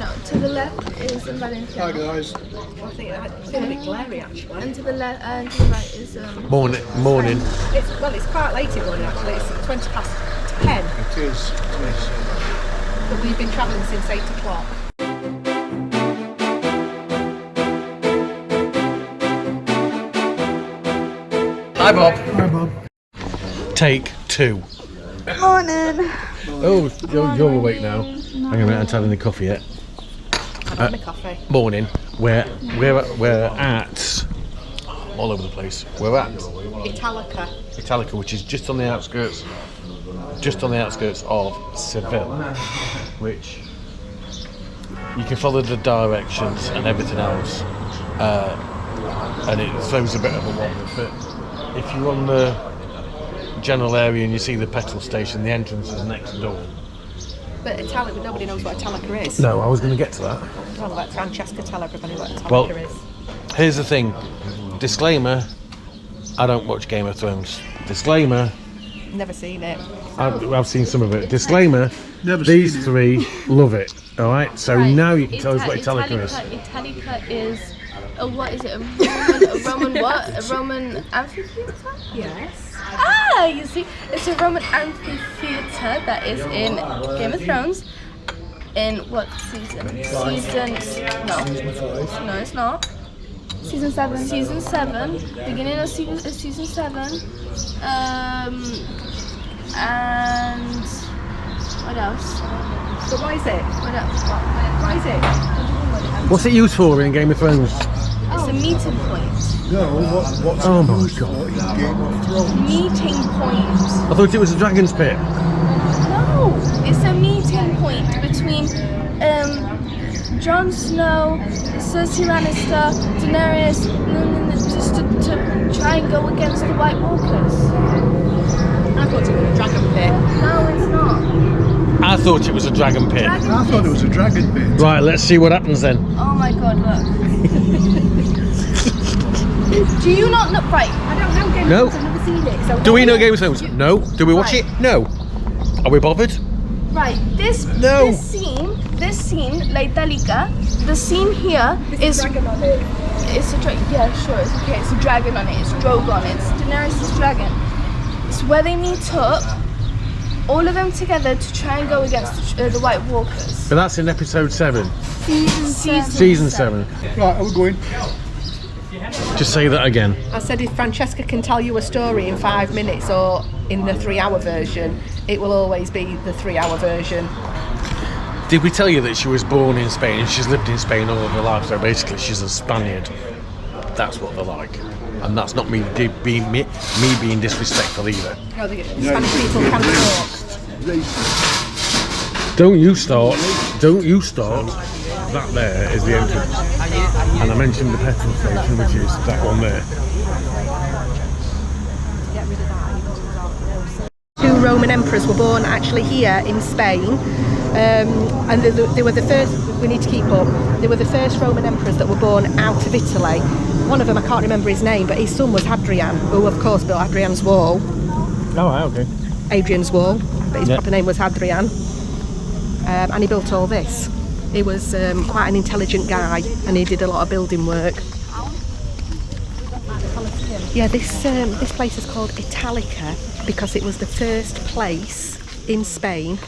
No, to the left is Valencia. Hi guys. I think it's a bit glary actually. And to the left and to the right is Morning. It's quite late in the morning actually. It's 20 past 10. It is. But we've been travelling since 8 o'clock. Hi Bob. Hi Bob. Take 2. Morning. Oh, you're awake now. Hang on a minute, I haven't had any coffee yet. I've had my coffee. Morning. We're at all over the place. We're at Italica, which is just on the outskirts of Seville, which you can follow the directions and everything else, and it throws a bit of a wander. But if you're on the general area and you see the petrol station, the entrance is next door. but Italica, nobody knows what Italica is. No, I was going to get to that. Well, like Francesca, tell everybody what Italica Well, is. Here's the thing. Disclaimer, I don't watch Game of Thrones. Disclaimer, Never seen it. I've seen some of it. Disclaimer, Never these seen it. 3 love it. Alright, so now you can tell us what Italica is. Italica is what is it? A Roman what? A Roman amphitheater? Yes. Ah, you see, it's a Roman amphitheater that is in Game of Thrones. In what season? No, it's not. Season 7. Season 7. Beginning of season 7. And what else? But why is it? What else? Why is it? What's it used for in Game of Thrones? It's a meeting point. No, what's Oh it my used God. for in Game of Thrones? Meeting point. I thought it was a dragon's pit. No, it's a meeting point between Jon Snow, Cersei Lannister, Daenerys, just to try and go against the White Walkers. I thought it was a dragon pit. No, it's not. I thought it was a dragon pit. Dragon I thought it was a dragon pit. Right, let's see what happens then. Oh my God! Look. Do you not know? Right. I don't know Game No. of Thrones, I've never seen it. So Do we know Game of Thrones? No. Do we watch Right. it? No. Are we bothered? Right. This scene, La Italica, the scene here is. Dragon on it. It's a dragon. Yeah, sure. It's okay. It's a dragon on it. It's Drogon. It's Daenerys' dragon. It's where they meet up, all of them together to try and go against the White Walkers. But that's in episode 7. Season 7. Right, are we going? Just say that again. I said if Francesca can tell you a story in 5 minutes or in the 3-hour version, it will always be the 3-hour version. Did we tell you that she was born in Spain and she's lived in Spain all of her life? So basically she's a Spaniard. That's what they're like. And that's not me being disrespectful either. No, the Spanish people can talk. Don't you start. That there is the entrance. And I mentioned the petrol station, which is that one there. Two Roman emperors were born actually here in Spain, and they were the first. We need to keep up. They were the first Roman emperors that were born out of Italy. One of them, I can't remember his name, but his son was Hadrian, who of course built Hadrian's Wall. Oh, right, okay. Hadrian's Wall, but his Yeah. proper name was Hadrian, and he built all this. He was quite an intelligent guy, and he did a lot of building work. Yeah, this place is called Italica because it was the first place in Spain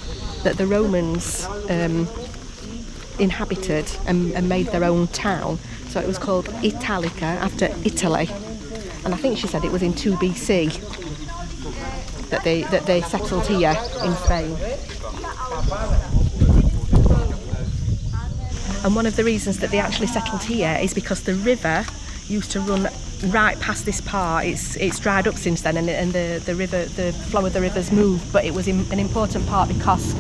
that the Romans inhabited and made their own town. So it was called Italica after Italy, and I think she said it was in 2 BC that they settled here in Spain. And one of the reasons that they actually settled here is because the river used to run right past this part. It's dried up since then, and the river, the flow of the river's moved, but it was an important part because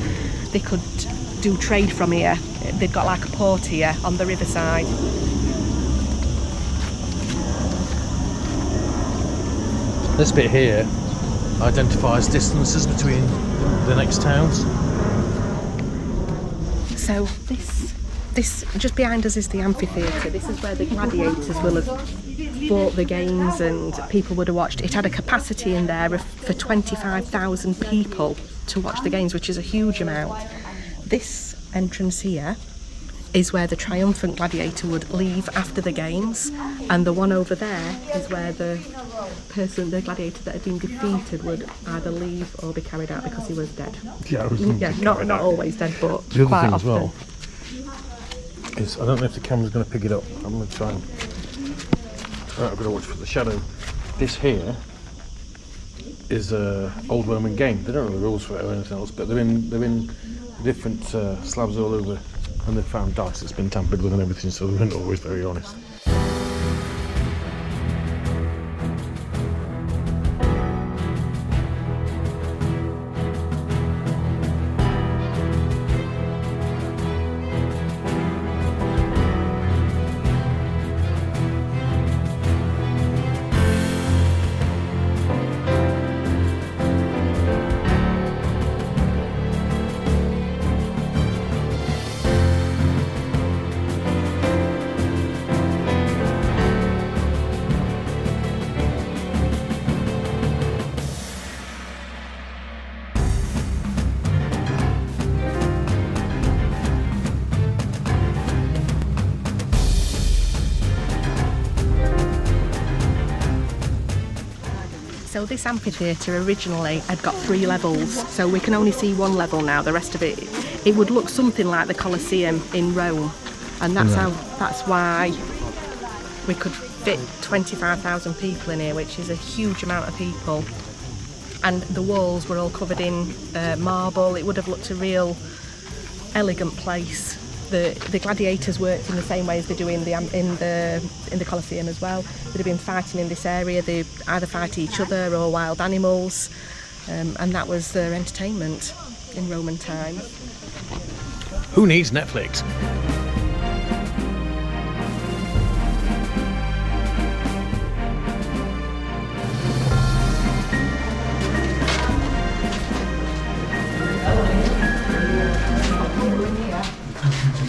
they could do trade from here. They've got like a port here on the riverside. This bit here identifies distances between the next towns. So this just behind us is the amphitheater. This is where the gladiators will have fought the games and people would have watched. It had a capacity in there for 25,000 people to watch the games, which is a huge amount. This entrance here is where the triumphant gladiator would leave after the games, and the one over there is where the gladiator that had been defeated would either leave or be carried out because he was dead. Yeah, Not always dead, but the other quite thing often. as well is, I don't know if the camera's going to pick it up. I'm going to try and... Right, I've got to watch for the shadow. This here is a old Roman game. They don't know the rules for it or anything else, but they're in different slabs all over, and they've found dice that's been tampered with and everything, so they weren't always very honest. So this amphitheatre originally had got 3 levels, so we can only see 1 level now. The rest of it would look something like the Colosseum in Rome, and that's why we could fit 25,000 people in here, which is a huge amount of people. And the walls were all covered in marble. It would have looked a real elegant place. The gladiators worked in the same way as they do in the Colosseum as well. They'd have been fighting in this area. They either fight each other or wild animals, and that was their entertainment in Roman times. Who needs Netflix?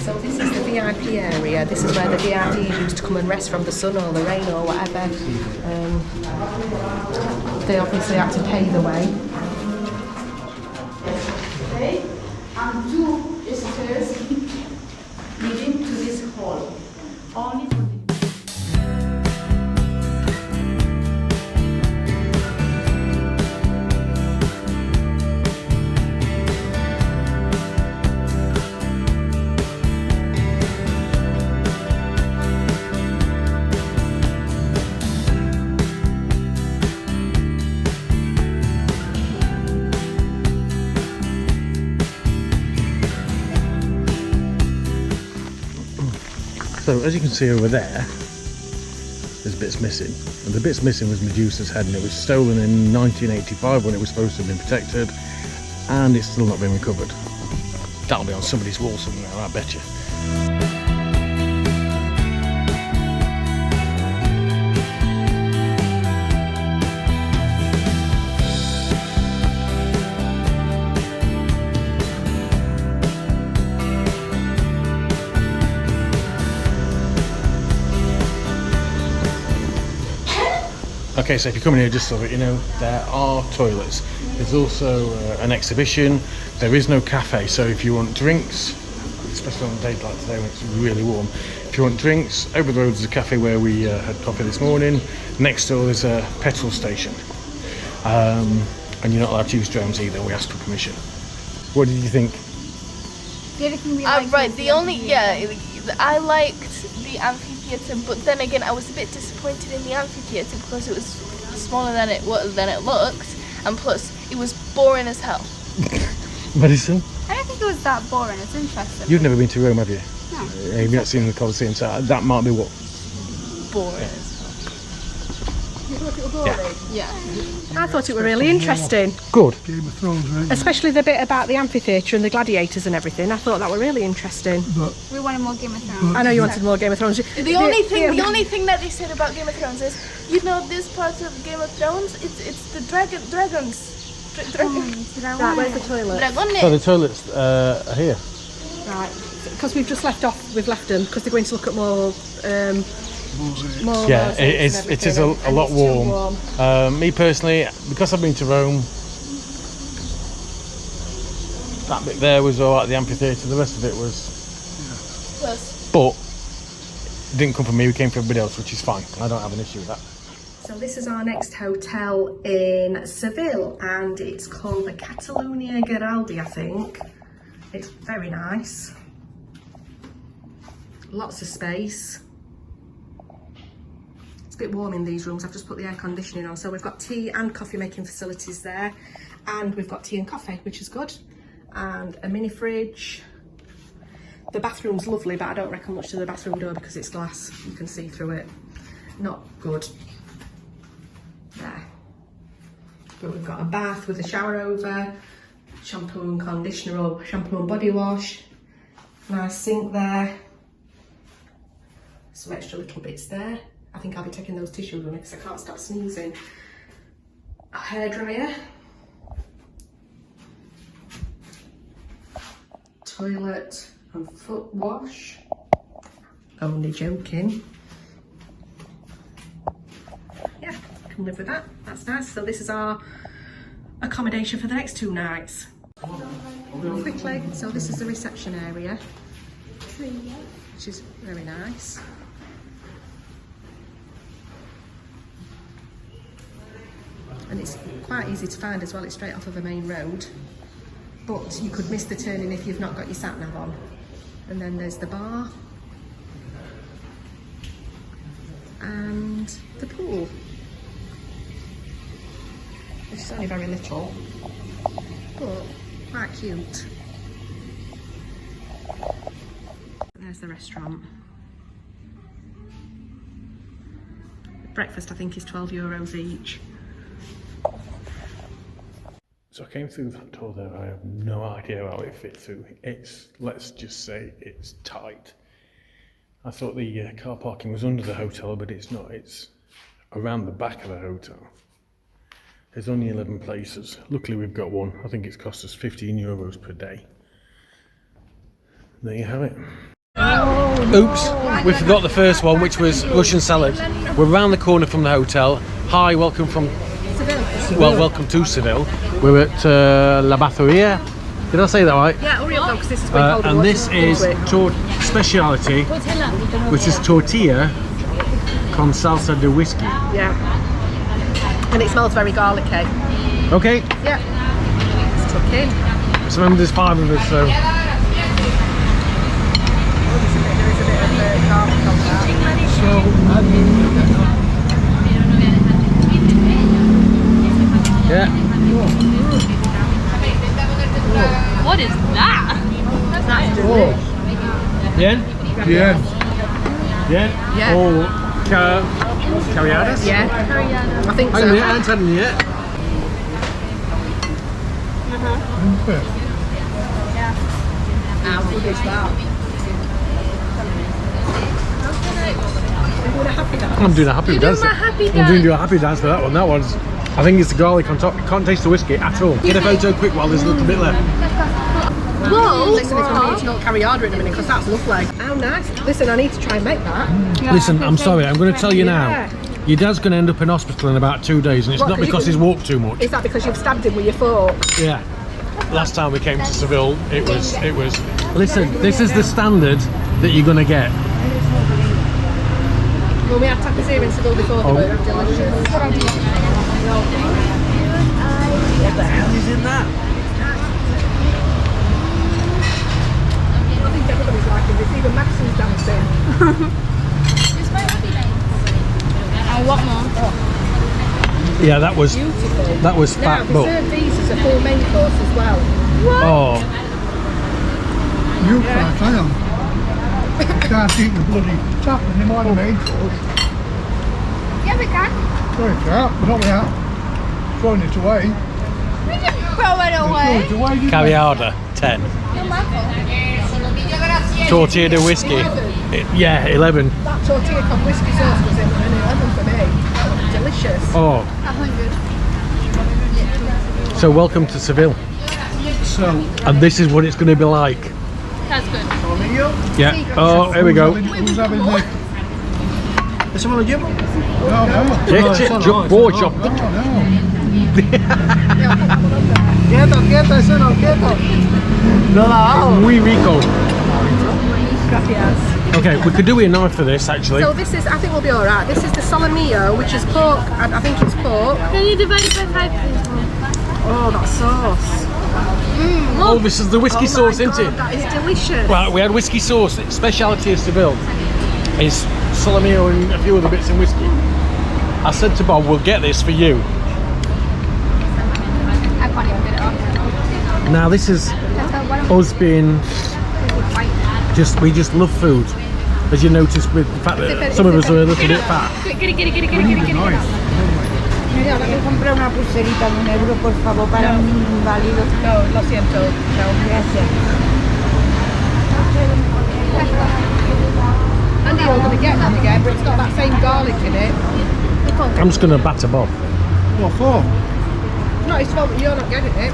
So this is the VIP area. This is where the VIPs used to come and rest from the sun or the rain or whatever. They obviously had to pay the way. Okay, and 2 stairs leading to this hall. Only for the So as you can see over there, there's bits missing, and the bits missing was Medusa's head, and it was stolen in 1985 when it was supposed to have been protected, and it's still not been recovered. That'll be on somebody's wall somewhere, I bet you. Okay, so if you come in here just so that you know, there are toilets. There's also an exhibition. There is no cafe, so if you want drinks, especially on a day like today when it's really warm, if you want drinks, over the road is a cafe where we had coffee this morning. Next door is a petrol station. And you're not allowed to use drones either, we asked for permission. What did you think? The only thing we liked Right, was the only, I liked the amphitheater, but then again I was a bit disappointed in the amphitheater because it was smaller than it looked, and plus it was boring as hell. Madison? I don't think it was that boring. It's interesting. You've never been to Rome, have you? No. You've not seen the Colosseum, so that might be what? Boring as hell. Yeah. I thought it were really interesting, Good. Game of Thrones, right? especially the bit about the amphitheatre and the gladiators and everything. I thought that were really interesting. We wanted more Game of Thrones. I know you wanted more Game of Thrones. The only thing that they said about Game of Thrones is, you know, this part of Game of Thrones, it's the dragons. Right, where's the toilet? So the toilets are here. Right, because we've just left them because they're going to look at more. Yeah, it is a lot warm. Me personally, because I've been to Rome, that bit there was all right, the amphitheatre, the rest of it was Plus. But it didn't come from me, it came from everybody else, which is fine. I don't have an issue with that. So this is our next hotel in Seville, and it's called the Catalonia Giralda, I think. It's very nice. Lots of space. It's a bit warm in these rooms. I've just put the air conditioning on. So we've got tea and coffee making facilities there, and we've got tea and coffee, which is good. And a mini fridge. The bathroom's lovely, but I don't reckon much to the bathroom door because it's glass. You can see through it. Not good. There. But we've got a bath with a shower over, shampoo and conditioner or shampoo and body wash. Nice sink there. Some extra little bits there. I think I'll be taking those tissues with me because I can't stop sneezing. A hairdryer. Toilet and foot wash. Only joking. Yeah, can live with that. That's nice. So this is our accommodation for the next 2 nights. Quickly, so this is the reception area, which is very nice. And it's quite easy to find as well. It's straight off of the main road, but you could miss the turning if you've not got your sat nav on. And then there's the bar and the pool. It's only very little, but quite cute. There's the restaurant. Breakfast I think is €12 each. So I came through that door there, I have no idea how it fit through. It's, let's just say, it's tight. I thought the car parking was under the hotel, but it's not, it's around the back of the hotel. There's only 11 places. Luckily we've got one. I think it's cost us €15 per day. There you have it. Oops, we forgot the first one, which was Russian salad. We're around the corner from the hotel. Hi, welcome from Seville. Well, welcome to Seville. We're at La Batteria. Did I say that right? Yeah, hurry up though, because this is cold. And this is speciality, which is tortilla con salsa de whiskey. Yeah. And it smells very garlicky. Okay. Yeah. It's tuck in. So remember there's 5 of us, so. There is a bit of garlic on that. Yeah. What is that? That's Oh, Bien? yeah. Bien? Yeah. Oh, carriadas? Yeah. I think so. I haven't had them yet. How good is that? I'm doing a happy dance. my happy I'm doing a happy dance for that one. That one's, I think it's the garlic on top. You can't taste the whiskey at all. Get a photo quick while there's a little bit left. Whoa! Listen, it's going to be carriada in a minute because that's lovely. How nice. Listen, I need to try and make that. Yeah, Listen, I'm sorry, I'm going to tell you now. Yeah. Your dad's going to end up in hospital in about 2 days, and it's What, not 'cause because you- he's walked too much. Is that because you've stabbed him with your fork? Yeah. Last time we came to Seville, it was. Listen, this is the standard that you're going to get. Well, we had tapas here in Seville before, they were delicious. What the hell is in that? I think everybody's liking this, even Maxon's dancing. I want more. Yeah, that was Beautiful. fat, Now, we but serve these as a full main course as well. oh, You can't, I am. You can't eat the bloody tap and you might have made course. Yeah, we can. Sorry, chap, but not without throwing it away. We can throw it Throw away. it away, didn't they? carriada 10. Tortilla de whiskey. Yeah, 11. That tortilla con whiskey sauce was in an 11 for me. Delicious. Oh, 100. so welcome to Seville, So, and this is what it's going to be like. That's good. Yeah. Oh, here we go. who's having the... Is someone a gym? No, no. Bojo. No, no. Quieto, quieto, eso no, quieto. No la hago. Muy rico. Gracias. Okay, we could do a knife for this actually. So this is, I think we'll be alright. This is the solomillo, which is pork, and I think it's pork. Can you divide it by 5, please? Oh, that sauce. Oh, this is the whiskey sauce, isn't it? That is delicious. Right, we had whiskey sauce. The speciality of Seville is solomillo and a few other bits in whiskey. I said to Bob, we'll get this for you. I can't even get it off. Now this is us being we just love food. As you noticed with the fact that some of us are a little bit fat. Get it. Mira, voy a comprar una pulserita de €1, por favor, para un inválido. No, lo siento. No. Gracias. Andy, you're going to get that again, but it's got that same garlic in it. I'm just going to batter Bob. What for? It's not his fault that you're not getting it.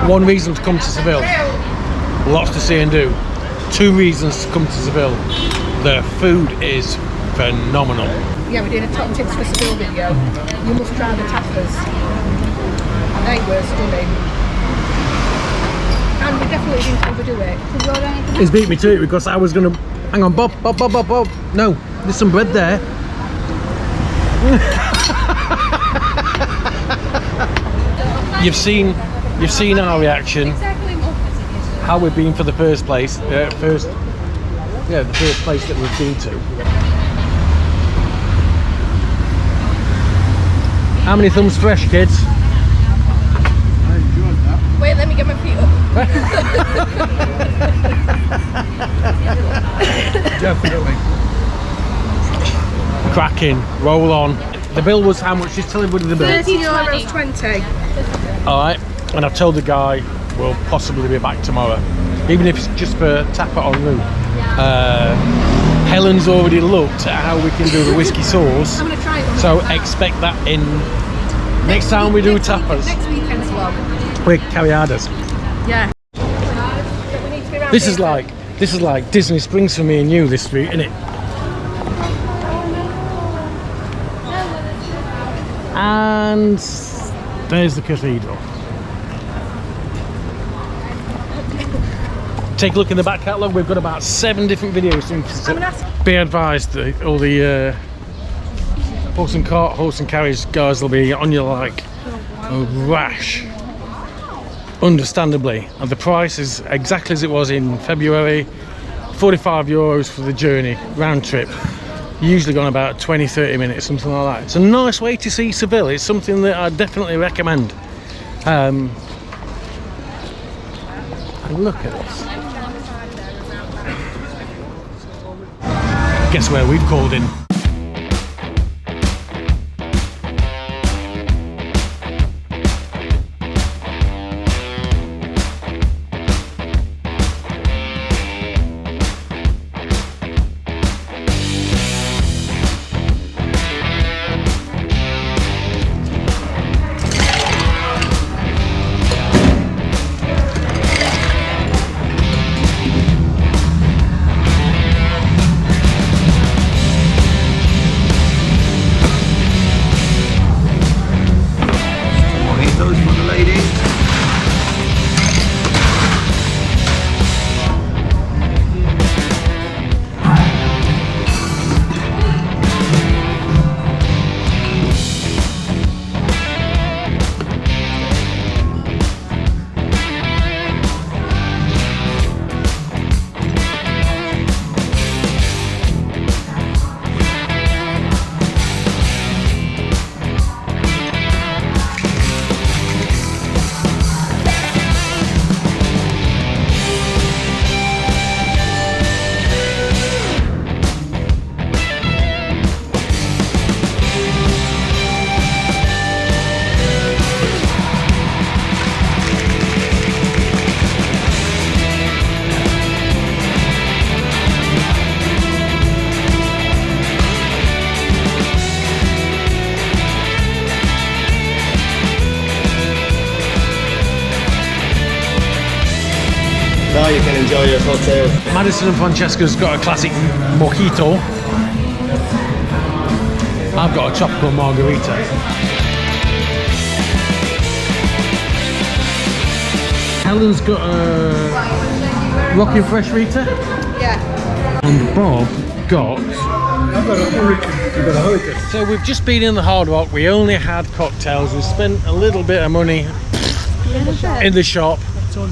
One reason to come to Seville. Lots to see and do. 2 reasons to come to Seville. The food is phenomenal. Yeah, we're doing a top tips for Seville video. You must try the tapas. They were stunning. And we definitely didn't overdo it. He's beat me to it because I was going to... Hang on, Bob. No, there's some bread there. You've seen our reaction. How we've been for the first place. The first place that we've been to. How many thumbs fresh, kids? I enjoyed that. Wait, let me get my feet up. Definitely. Cracking, roll on. The bill was how much? Just tell everybody the bill. €30.20. Alright, and I've told the guy we'll possibly be back tomorrow. Even if it's just for tapa en route. Helen's already looked at how we can do the whiskey sauce. I'm going to try it. So expect that in next time we do tapas. Next weekend's vlog. We're carriadas. Yeah. This is like Disney Springs for me and you, this street, isn't it? And there's the cathedral. Take a look in the back catalogue. We've got about 7 different videos. Be advised that all the horse and cart, horse and carriage guys will be on you like a rash. Understandably, and the price is exactly as it was in February. €45 for the journey, round trip. Usually gone about 20-30 minutes, something like that. It's a nice way to see Seville. It's something that I definitely recommend. And look at this. Guess where we've called in? Now you can enjoy your cocktail. Madison and Francesca's got a classic mojito. I've got a tropical margarita. Helen's got a Rocking Fresh Rita. Yeah. And Bob got... I've got a hurricane. You've got a hurricane. So we've just been in the Hard Rock. We only had cocktails. We spent a little bit of money in the shop.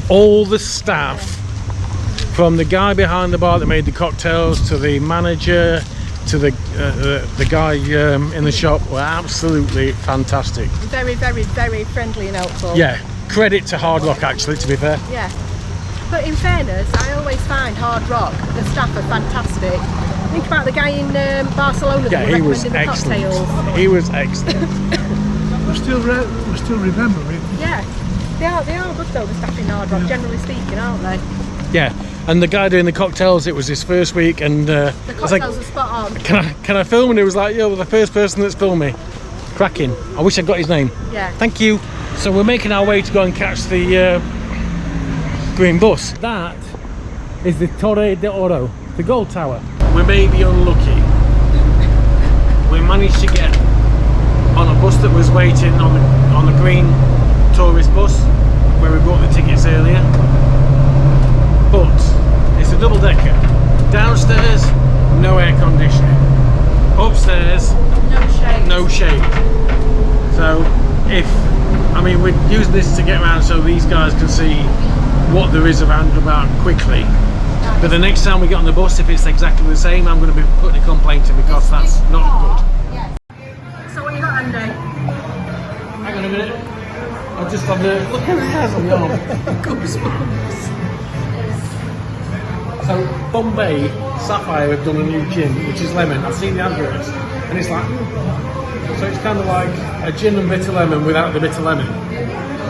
All the staff, from the guy behind the bar that made the cocktails to the manager to the guy in the shop, were absolutely fantastic. Very, very, very friendly and helpful. Yeah, credit to Hard Rock actually, to be fair. Yeah. But in fairness, I always find Hard Rock, the staff are fantastic. Think about the guy in Barcelona that Yeah, he was recommending the excellent. cocktails. He was excellent. We still remember it. Yeah. They are good though, the staff in Hard Rock, generally speaking, aren't they? Yeah, and the guy doing the cocktails, it was his first week, and The I was like, cocktails are spot on. can I film? And he was like, yo, the first person that's filmed me. Cracking. I wish I'd got his name. Yeah. Thank you. So we're making our way to go and catch the green bus. That is the Torre de Oro, the gold tower. We may be unlucky. We managed to get on a bus that was waiting on the green tourist bus where we bought the tickets earlier. But it's a double decker. Downstairs, no air conditioning. Upstairs, no shade. So we're using this to get around so these guys can see what there is around about quickly. But the next time we get on the bus, if it's exactly the same, I'm going to be putting a complaint in because that's not good. So what you got, Andy? Hang on a minute. I've just had the look how it has on the arm. So Bombay Sapphire have done a new gin, which is lemon. I've seen the adverts, and it's like, so it's kind of like a gin and bitter lemon without the bitter lemon,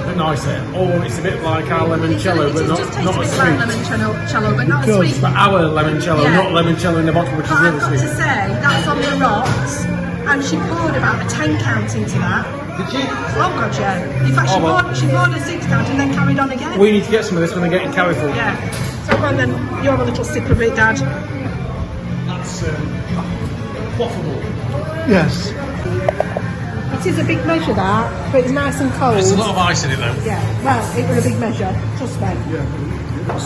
but nicer. Or it's a bit like our limoncello, but not as sweet. Like limoncello, but not as sweet. But our limoncello, not limoncello in a bottle, which is really I've got to sweet. say, that's on the rocks, and she poured about a 10 count into that. Did you? Oh god, yeah. In fact, she poured a 6 count and then carried on again. We need to get some of this when they're getting carried full. Yeah. So go on then, you have a little sip of it, Dad. That's quaffable. Yes. It is a big measure, that, but it's nice and cold. There's a lot of ice in it though. Yeah, well, it was a big measure, trust me.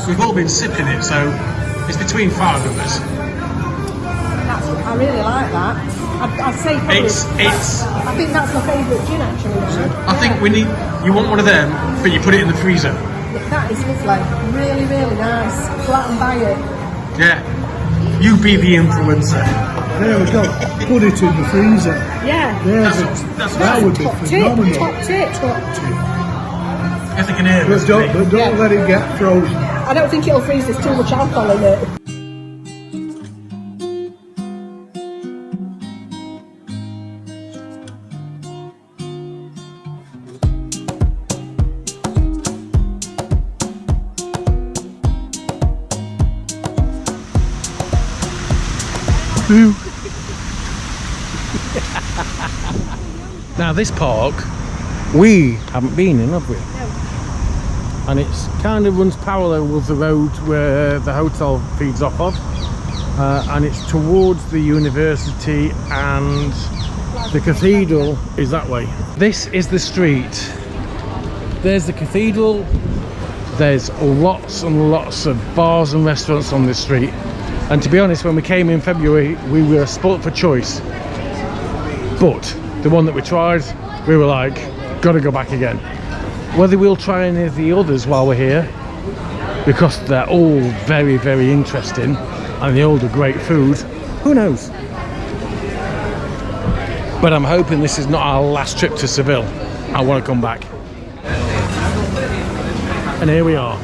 We've all been sipping it, so it's between 5 of us. I really like that. I'd say probably, It's. I think that's my favourite gin actually. I think we need. You want one of them, but you put it in the freezer. That is lovely. Really, really nice. Go out and buy it. Yeah. You be the influencer. There we go. Put it in the freezer. Yeah. That would be phenomenal. Top tip. If they can hear But us. don't let it get frozen. I don't think it'll freeze. There's too much alcohol in it. Now this park, we haven't been in, have we? No. And it's kind of runs parallel with the road where the hotel feeds off of, and it's towards the university, and the cathedral is that way. This is the street. There's the cathedral. There's lots and lots of bars and restaurants on this street, and to be honest, when we came in February we were spoilt for choice, but the one that we tried, we were like, gotta go back again. Whether we'll try any of the others while we're here, because they're all very, very interesting and they all do great food, who knows? But I'm hoping this is not our last trip to Seville. I want to come back. And here we are.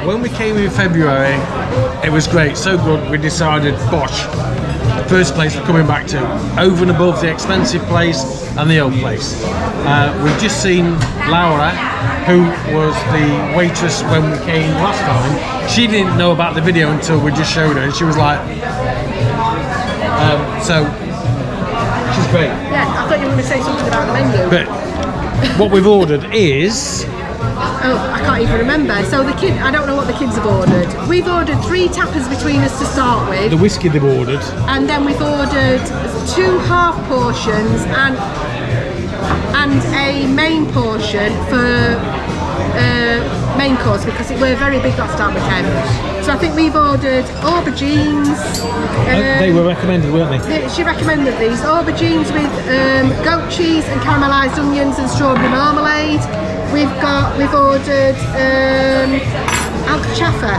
When we came in February, it was great, so good, we decided, bosh, first place we're coming back to, over and above the expensive place and the old place. We've just seen Laura, who was the waitress when we came last time. She didn't know about the video until we just showed her, and she was like, so, she's great. Yeah, I thought you were going to say something about the menu. But what we've ordered is Oh, I can't even remember. So the kid, I don't know what the kids have ordered. We've ordered 3 tapas between us to start with. The whiskey they've ordered. And then we've ordered 2 half portions and a main portion for main course because we're very big last time we came. So I think we've ordered aubergines. They were recommended, weren't they? She recommended these aubergines with goat cheese and caramelised onions and strawberry marmalade. We've ordered alcachofa.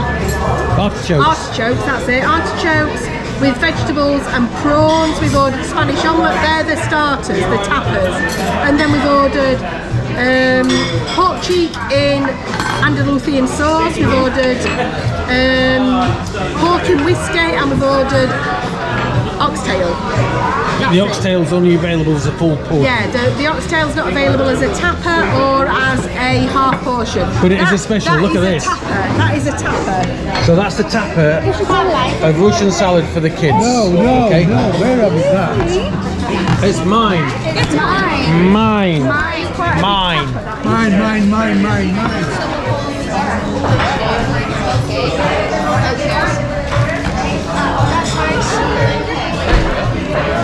Artichokes, that's it. Artichokes with vegetables and prawns. We've ordered Spanish omelette. They're the starters, the tapas. And then we've ordered pork cheek in Andalusian sauce. We've ordered pork in whiskey, and we've ordered oxtail. The oxtail's only available as a full portion. Yeah, the oxtail's not available as a tapa or as a half portion. But it is a special, look at this. That is a tapa. So that's the tapa of Russian salad for the kids. No, okay. no, where have we that? It's mine. It's mine. Mine. Mine. Mine.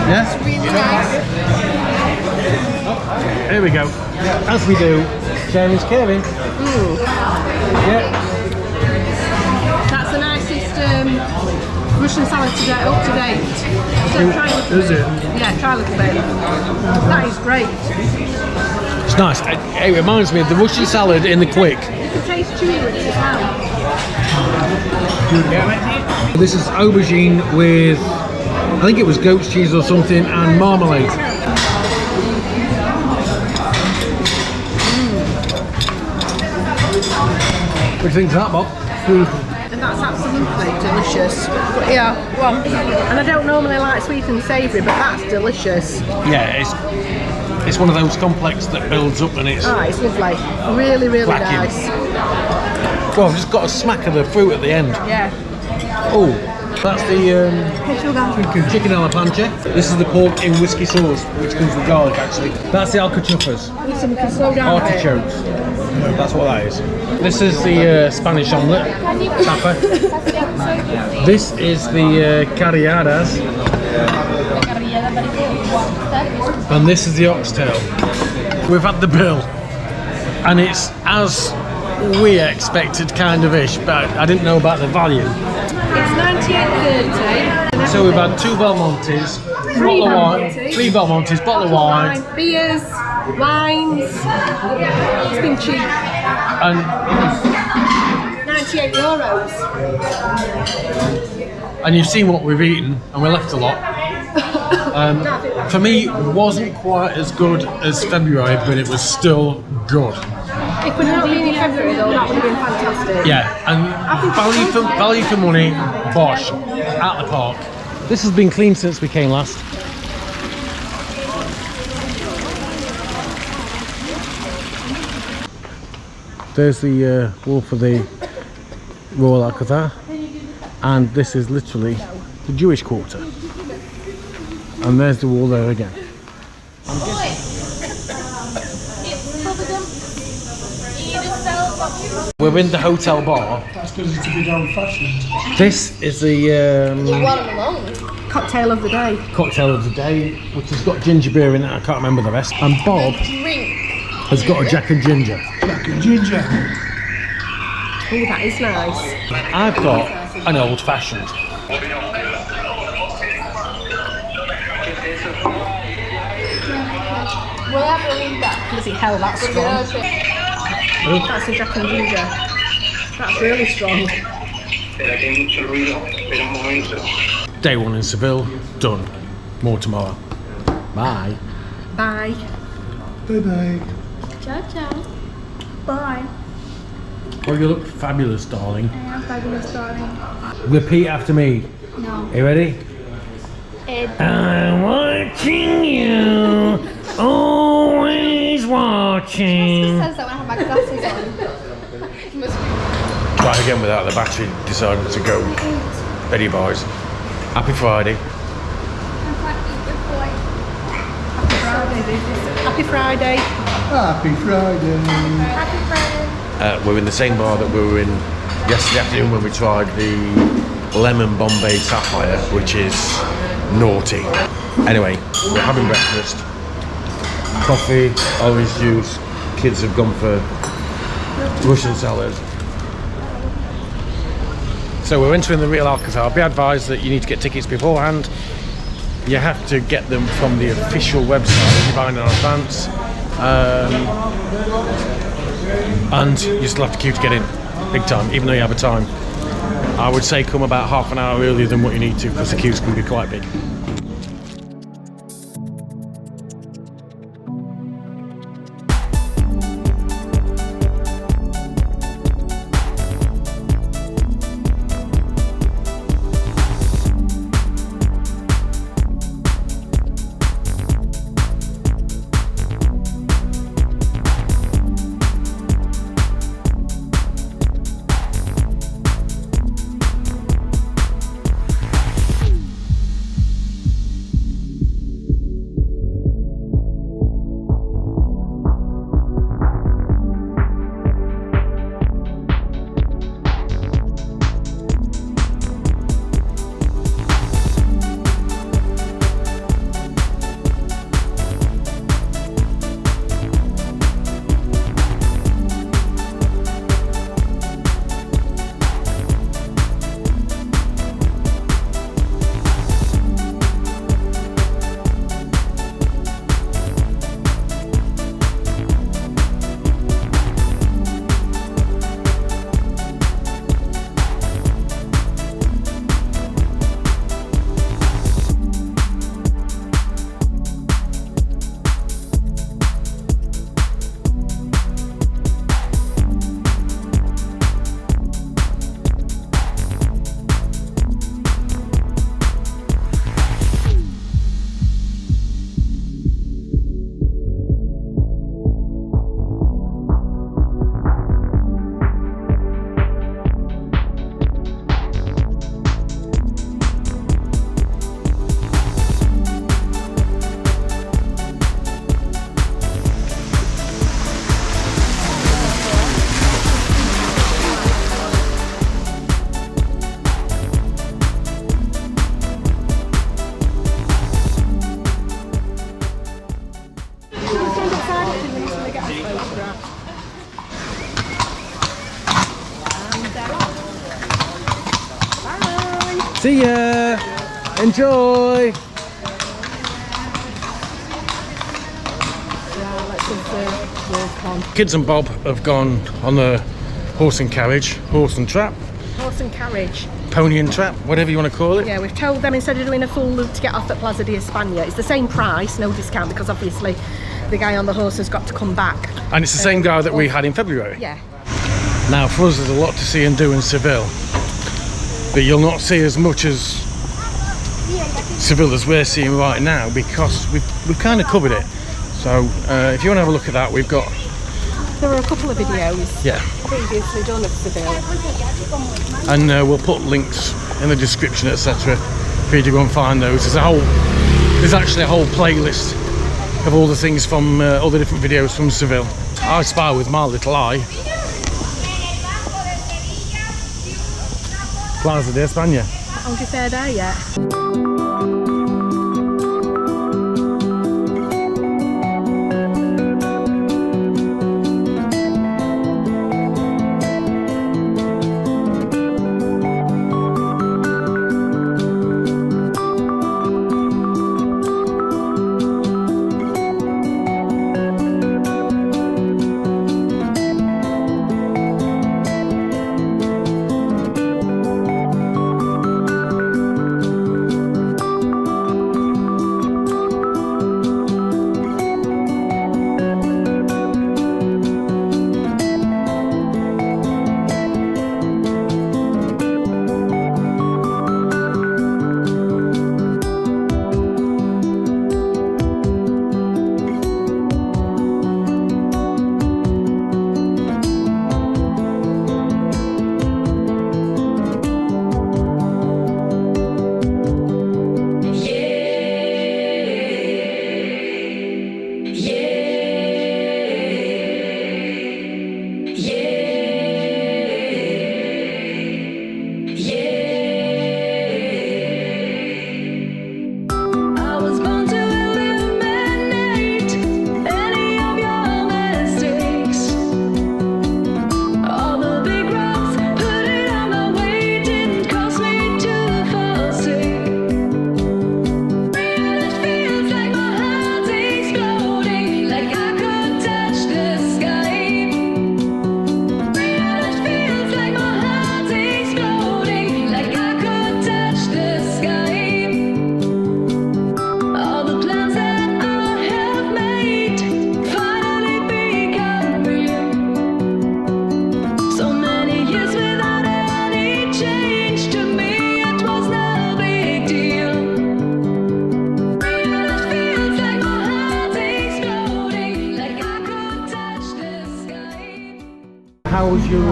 Yeah? Really nice. Here we go. As we do, sharing's caring. Yeah. That's the nicest Russian salad up to date. So try a little Is it? Yeah, try a little bit. That is great. It's nice. It reminds me of the Russian salad in the Quick. You can taste turmeric as well. This is aubergine with, I think it was goat's cheese or something, and marmalade. What do you think of that, Bob? And that's absolutely delicious. But yeah, well, and I don't normally like sweet and savoury, but that's delicious. Yeah, it's one of those complex that builds up and it's It's lovely. Really, really cracking. nice. Well, I've just got a smack of the fruit at the end. Yeah. Oh, that's the chicken alla pancia. This is the pork in whiskey sauce, which comes with garlic actually. That's the alcachofas, Listen, we can slow down a bit. artichokes. That's what that is. This is the Spanish omelette, tapa. This is the carriadas. And this is the oxtail. We've had the bill, and it's as we expected kind of ish, but I didn't know about the value. It's 98.30. So we've had 2 Belmontes, bottle of wine, 3 Belmontes, bottle of wine, Beers, wines. It's been cheap. and 98 euros. and you've seen what we've eaten, and we left a lot. For me, it wasn't quite as good as February, but it was still good. If we'd not been in February though, that would have been fantastic. Yeah, and value for money, bosh, at the park. This has been clean since we came last. There's the wall for the Royal Alcazar, and this is literally the Jewish quarter. And there's the wall there again. We're in the hotel bar. That's because it's a bit old-fashioned. This is the Cocktail of the day. cocktail of the day, which has got ginger beer in it. I can't remember the rest. And Bob has got a Jack and Ginger. Jack and ginger. Oh, that is nice. I've got an old fashioned. Bloody hell, that's strong. That's a Jack and Ginger. That's really strong. Day 1 in Seville, done. More tomorrow. Bye. Bye. Bye-bye. Ciao, ciao. Bye. Oh, you look fabulous, darling. I am fabulous, darling. Repeat after me. No. Are you ready? I'm watching you, always watching. Says that when I have my glasses on. Must be. Try again without the battery deciding to go. Ready, boys. Happy Friday. Happy Friday. Happy Friday. Happy Friday. We're in the same bar that we were in yesterday afternoon when we tried the lemon Bombay sapphire, which is naughty. Anyway, we're having breakfast. Coffee, orange juice. Kids have gone for Russian salad. So we're entering the real Alcazar. Be advised that you need to get tickets beforehand. You have to get them from the official website if you're buying in advance. And you still have to queue to get in, big time, even though you have a time. I would say come about half an hour earlier than what you need to, because the queues can be quite big. See ya! Enjoy! Kids and Bob have gone on the horse and carriage, horse and trap, Horse and carriage. pony and trap, whatever you want to call it. Yeah, we've told them instead of doing a full loop to get off at Plaza de Espana, it's the same price, no discount, because obviously the guy on the horse has got to come back. And it's the same guy that we had in February. Yeah. Now for us there's a lot to see and do in Seville, but you'll not see as much as Seville as we're seeing right now, because we've kind of covered it. So if you want to have a look at that, we've got... There are a couple of videos Yeah. previously done of Seville. And we'll put links in the description, etc., for you to go and find those. There's actually a whole playlist of all the things from all the different videos from Seville. I spy with my little eye. Plaza de Espana. Hold your fair there yet?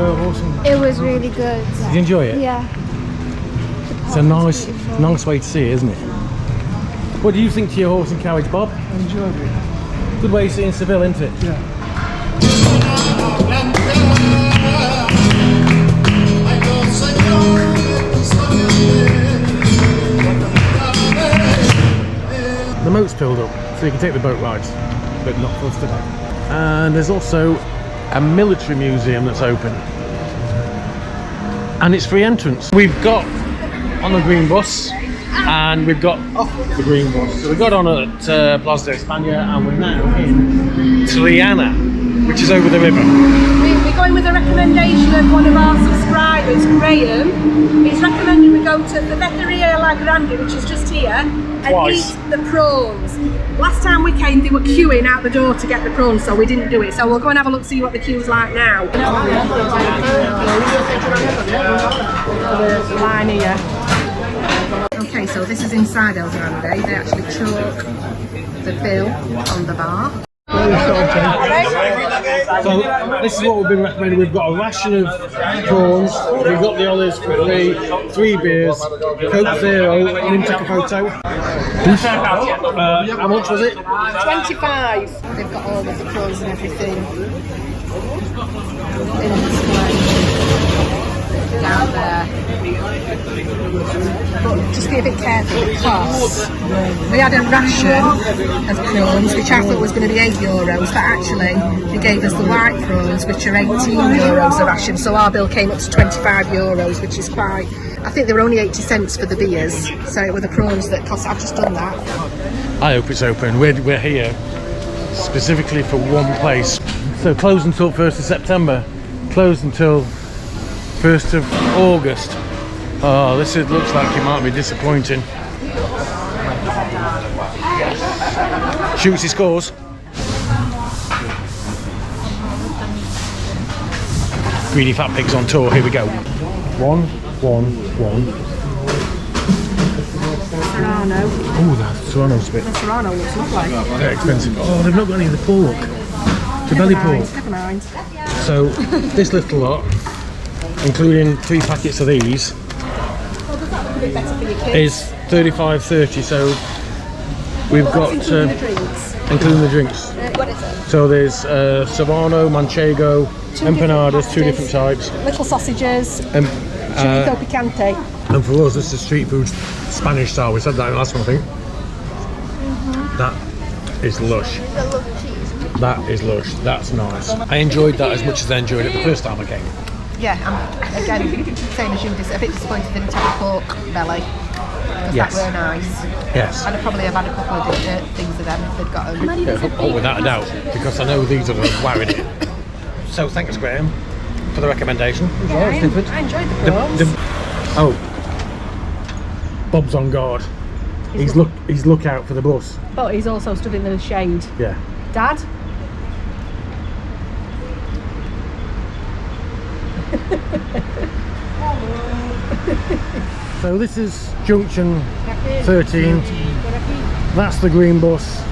horse and... It was really good. Did you enjoy it? Yeah. It's a nice way to see it, isn't it? What do you think to your horse and carriage, Bob? I enjoyed it. Good way to see in Seville, isn't it? Yeah. The moat's filled up, so you can take the boat rides, but not for us today. And there's also a military museum that's open. And it's free entrance. We've got on the green bus, and we've got off the green bus. So we got on at Plaza de Espana, and we're now in Triana, which is over the river. We're going with a recommendation of one of our subscribers, Graham. He's recommended we go to the Helen Grande, which is just here, and Twice. eat the prawns. Last time we came, they were queuing out the door to get the prawns, so we didn't do it. So we'll go and have a look, see what the queue's like now. The line here. Okay, so this is inside El Grande. They actually chalk the bill on the bar. So this is what we've been recommended. We've got a ration of prawns, we've got the olives for free, 3 beers, Coke Zero, let you take a photo. How much was it? 25. They've got all of the prawns and everything in display down there. But just be a bit careful because we had a ration of prawns which I thought was going to be €8, but actually they gave us the white prawns which are €18 a ration, so our bill came up to €25, which is quite... I think they were only 80 cents for the beers, so it were the prawns that cost. I've just done that. I hope it's open. We're here specifically for one place. So closed until 1st of September, closed until 1st of August. Oh, looks like it might be disappointing. Shoots, he scores. Greedy Fat Pig's on tour, here we go. 1, 1, 1. Serrano. Oh, that Serrano's a bit... The Serrano looks lovely. They're expensive. Oh, they've not got any of the pork. The belly pork. Never mind. So, this little lot, including 3 packets of these, is $35.30. So we've got including the drinks. What is it? So there's Serrano, Manchego, empanadas, 2 different types. Little sausages, chorizo picante. And for us, this is street food, Spanish style. We said that in the last one, I think. That is lush. That is lush. That's nice. I enjoyed that as much as I enjoyed it the first time I came. Yeah, again, same as you, a bit disappointed they didn't have a pork belly. Because Yes. that were nice. Yes. I'd probably have had a couple of things of them if they'd got them. Yeah, oh, without a doubt, because I know these are wowing it. So thanks, Graham, for the recommendation. Yeah, I enjoyed the prawns. Oh, Bob's on guard. He's look out for the bus. But he's also stood in the shade. Yeah. Dad? So this is junction 13. That's the green bus.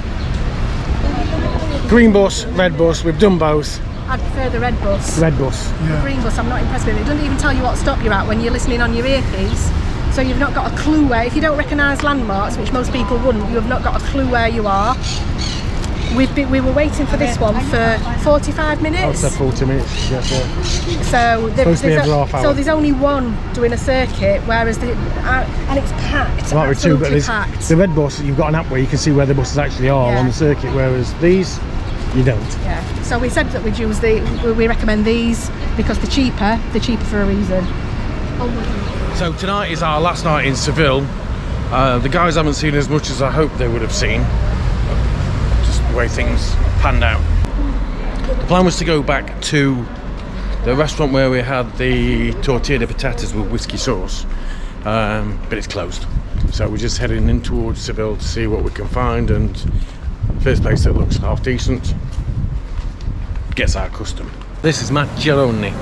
Green bus, red bus. We've done both. I'd prefer the red bus. Red bus. The green bus, I'm not impressed with it. It doesn't even tell you what stop you're at when you're listening on your earpiece. So you've not got a clue where, if you don't recognise landmarks, which most people wouldn't, you have not got a clue where you are. We were waiting for this one for 45 minutes. I'll say 40 minutes. Yes, yeah. So there's only one doing a circuit, whereas and it's packed. Right, with 2, but Absolutely packed. the red bus, you've got an app where you can see where the buses actually are on the circuit, whereas these, you don't. Yeah. So we said that we'd use we recommend these because they're cheaper for a reason. So tonight is our last night in Seville. The guys haven't seen as much as I hoped they would have seen. Just the way things panned out. The plan was to go back to the restaurant where we had the tortilla de patatas with whiskey sauce, but it's closed. So we're just heading in towards Seville to see what we can find, and first place that looks half decent gets our custom. This is Maccheroni.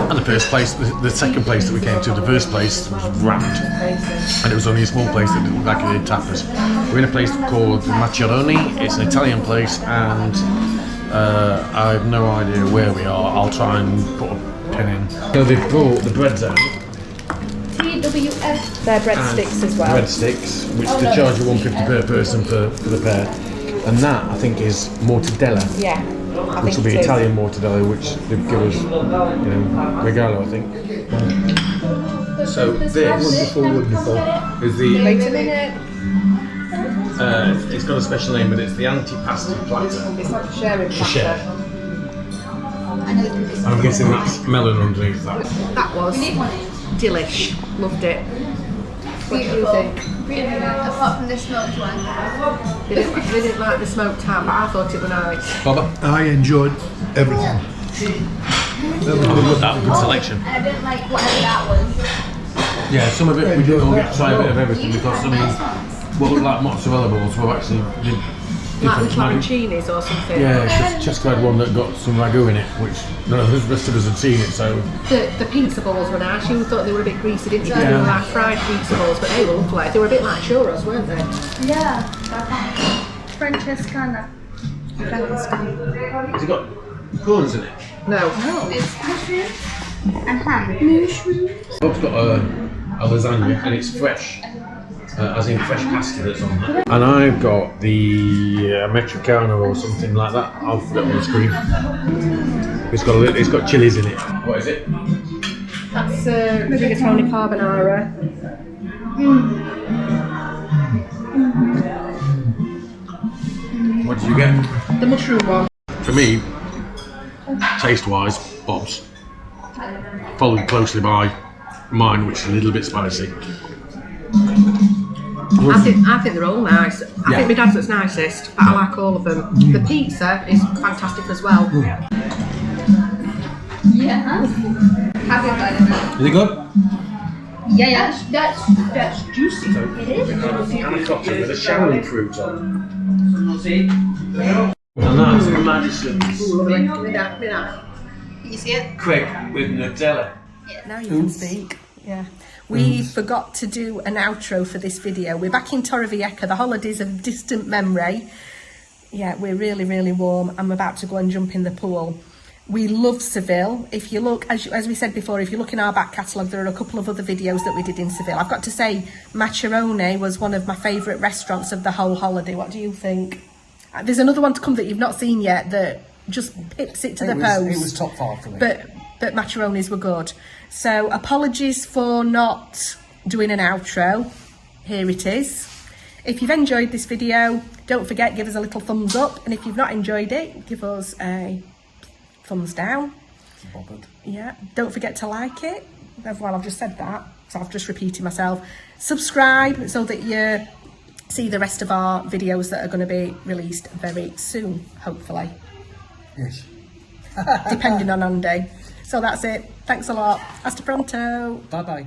And the first place, the second place that we came to, the first place was rammed, and it was only a small place that didn't look like it did tapas. We're in a place called Maceroni. It's an Italian place, and I have no idea where we are. I'll try and put a pin in. So they've brought the breads out. TWF. They're breadsticks as well. Breadsticks, which they charge you £1.50 per person for the pair, and that I think is mortadella. Yeah. Which will be Italian mortadella, which they've given us, regalo, I think. So this is the. Wait a minute. It's got a special name, but it's the antipasti platter. It's like a sharing To share. platter. I'm guessing that's melon underneath that. That was delish. Loved it. What do you think? Apart from the smoked one. They didn't like the smoked ham, but I thought it was nice. Baba? I enjoyed everything. Good selection. And I didn't like whatever that was. Yeah, some of it we didn't all get to try a bit of everything because what looked like mozzarella balls were actually Like different. little arancinis or something. Yeah, Chester had one that got some ragu in it, which none of the rest of us had seen it, so. The pizza balls were nice. You thought they were a bit greasy, didn't you? They Yeah. were like fried pizza balls, but they were lovely. They were a bit like churros, weren't they? Yeah. Francescana. Has it got prawns in it? No. It's mushrooms and ham. Bob's got a lasagna and it's fresh, as in fresh pasta that's on there. And I've got the Mexicana or something like that. I'll put it on the screen. It's got chilies in it. What is it? That's rigatoni carbonara. What did you get? The mushroom one. For me, taste-wise, Bob's. Followed closely by mine, which is a little bit spicy. I think they're all nice. I think my dad's was nicest, but I like all of them. The pizza is fantastic as well. Yeah. Happy about it. Is it good? Yeah. That's juicy. So, It is. Anicotta with a showering fruit on. And that's Madison's You see it? Craig with Nutella. Now you can speak. Yeah. We forgot to do an outro for this video. We're back in Torrevieja, the holidays of distant memory. Yeah, we're really, really warm. I'm about to go and jump in the pool. We love Seville. If you look, as we said before, if you look in our back catalogue, there are a couple of other videos that we did in Seville. I've got to say, Maceroni was one of my favourite restaurants of the whole holiday. What do you think? There's another one to come that you've not seen yet that just pips it to the post. It was top 5 for me. But macaronis were good. So apologies for not doing an outro. Here it is. If you've enjoyed this video, don't forget, give us a little thumbs up. And if you've not enjoyed it, give us a thumbs down. Yeah, don't forget to like it. Well, I've just said that, so I've just repeated myself. Subscribe so that you see the rest of our videos that are going to be released very soon, hopefully. Yes. Depending on Andy. So that's it. Thanks a lot. Hasta pronto. Bye-bye.